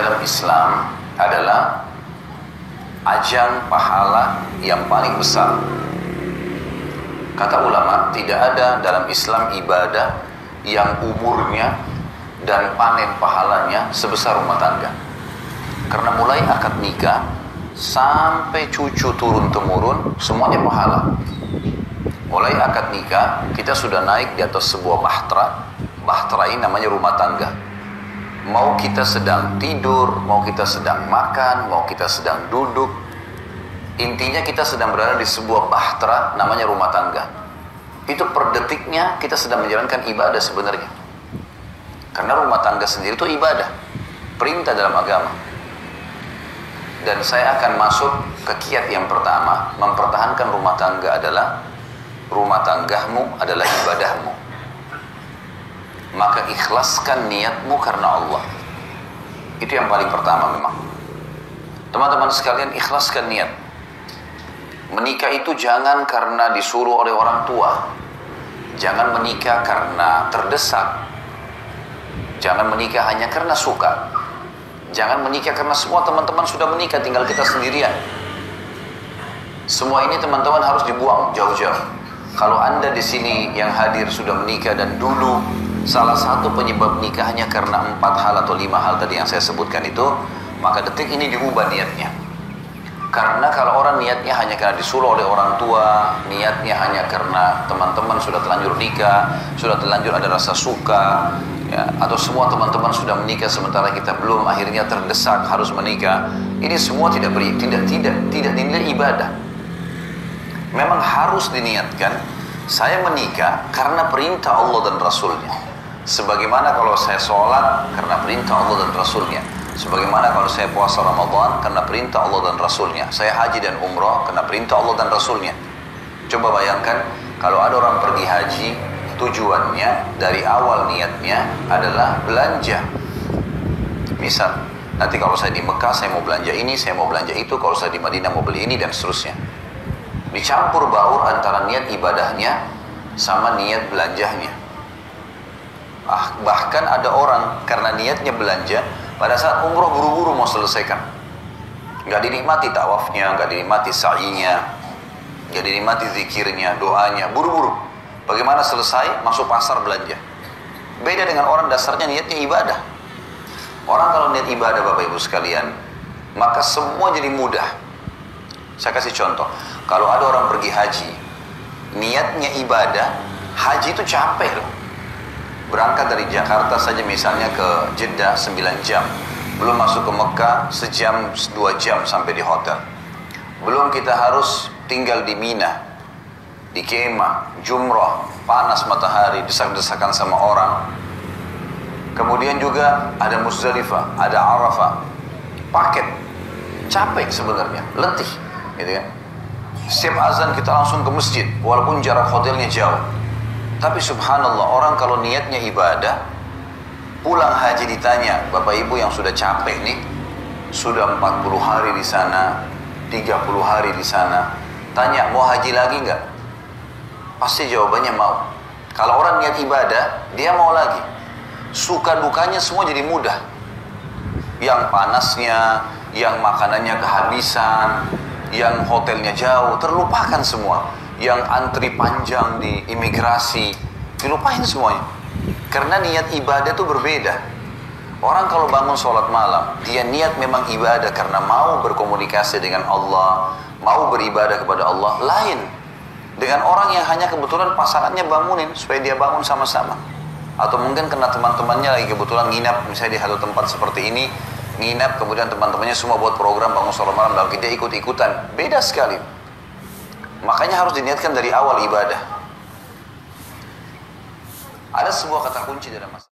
dalam Islam adalah ajang pahala yang paling besar. Kata ulama, tidak ada dalam Islam ibadah yang umurnya dan panen pahalanya sebesar rumah tangga. Karena mulai akad nikah sampai cucu turun-temurun semuanya pahala. Mulai akad nikah kita sudah naik di atas sebuah bahtera. Bahtera ini namanya rumah tangga. Mau kita sedang tidur, mau kita sedang makan, mau kita sedang duduk, intinya kita sedang berada di sebuah bahtera namanya rumah tangga. Itu per detiknya kita sedang menjalankan ibadah sebenarnya. Karena rumah tangga sendiri itu ibadah, perintah dalam agama. Dan saya akan masuk ke kiat yang pertama, mempertahankan rumah tangga adalah rumah tanggamu adalah ibadahmu. Maka ikhlaskan niatmu karena Allah. Itu yang paling pertama memang. Teman-teman sekalian, ikhlaskan niat. Menikah itu jangan karena disuruh oleh orang tua. Jangan menikah karena terdesak. Jangan menikah hanya karena suka. Jangan menikah karena semua teman-teman sudah menikah, tinggal kita sendirian. Semua ini teman-teman harus dibuang jauh-jauh. Kalau Anda di sini yang hadir sudah menikah dan dulu salah satu penyebab nikahnya karena 4 hal atau 5 hal tadi yang saya sebutkan itu, maka detik ini diubah niatnya. Karena kalau orang niatnya hanya karena disuruh oleh orang tua, niatnya hanya karena teman-teman sudah terlanjur nikah, sudah terlanjur ada rasa suka, ya, atau semua teman-teman sudah menikah sementara kita belum, akhirnya terdesak harus menikah. Ini semua tidak dinilai ibadah. Memang harus diniatkan, saya menikah karena perintah Allah dan Rasulnya. Sebagaimana kalau saya sholat karena perintah Allah dan Rasulnya. Sebagaimana kalau saya puasa Ramadan karena perintah Allah dan Rasulnya. Saya haji dan umrah karena perintah Allah dan Rasulnya. Coba bayangkan kalau ada orang pergi haji, tujuannya dari awal niatnya adalah belanja. Misal, nanti kalau saya di Mekah saya mau belanja ini, saya mau belanja itu. Kalau saya di Madinah mau beli ini dan seterusnya. Dicampur baur antara niat ibadahnya sama niat belanjahnya. Bahkan ada orang karena niatnya belanja, pada saat umroh buru-buru mau selesaikan. Nggak dinikmati tawafnya, nggak dinikmati sa'inya, nggak dinikmati zikirnya, doanya, buru-buru. Bagaimana selesai, masuk pasar belanja. Beda dengan orang dasarnya niatnya ibadah. Orang kalau niat ibadah Bapak Ibu sekalian, maka semua jadi mudah. Saya kasih contoh, kalau ada orang pergi haji, niatnya ibadah, haji itu capek loh. Berangkat dari Jakarta saja misalnya ke Jeddah 9 jam. Belum masuk ke Mekah sejam 2 jam sampai di hotel. Belum kita harus tinggal di Mina, di kemah, jumrah, panas matahari, desak-desakan sama orang. Kemudian juga ada Muzdalifah, ada Arafah. Paket, capek sebenarnya, letih, gitu kan. Setiap azan kita langsung ke masjid, walaupun jarak hotelnya jauh. Tapi subhanallah, orang kalau niatnya ibadah, pulang haji ditanya, Bapak Ibu yang sudah capek nih, sudah 40 hari di sana, 30 hari di sana, tanya mau haji lagi nggak? Pasti jawabannya mau. Kalau orang niat ibadah, dia mau lagi. Suka dukanya semua jadi mudah. Yang panasnya, yang makanannya kehabisan, yang hotelnya jauh, terlupakan semua. Yang antri panjang di imigrasi, dilupain semuanya. Karena niat ibadah itu berbeda. Orang kalau bangun sholat malam, dia niat memang ibadah karena mau berkomunikasi dengan Allah, mau beribadah kepada Allah, lain dengan orang yang hanya kebetulan pasangannya bangunin supaya dia bangun sama-sama. Atau mungkin karena teman-temannya lagi kebetulan nginap, misalnya di satu tempat seperti ini, nginap, kemudian teman-temannya semua buat program bangun sholat malam, lalu kita ikut-ikutan. Beda sekali. Makanya harus diniatkan dari awal ibadah. Ada sebuah kata kunci dalam masalah.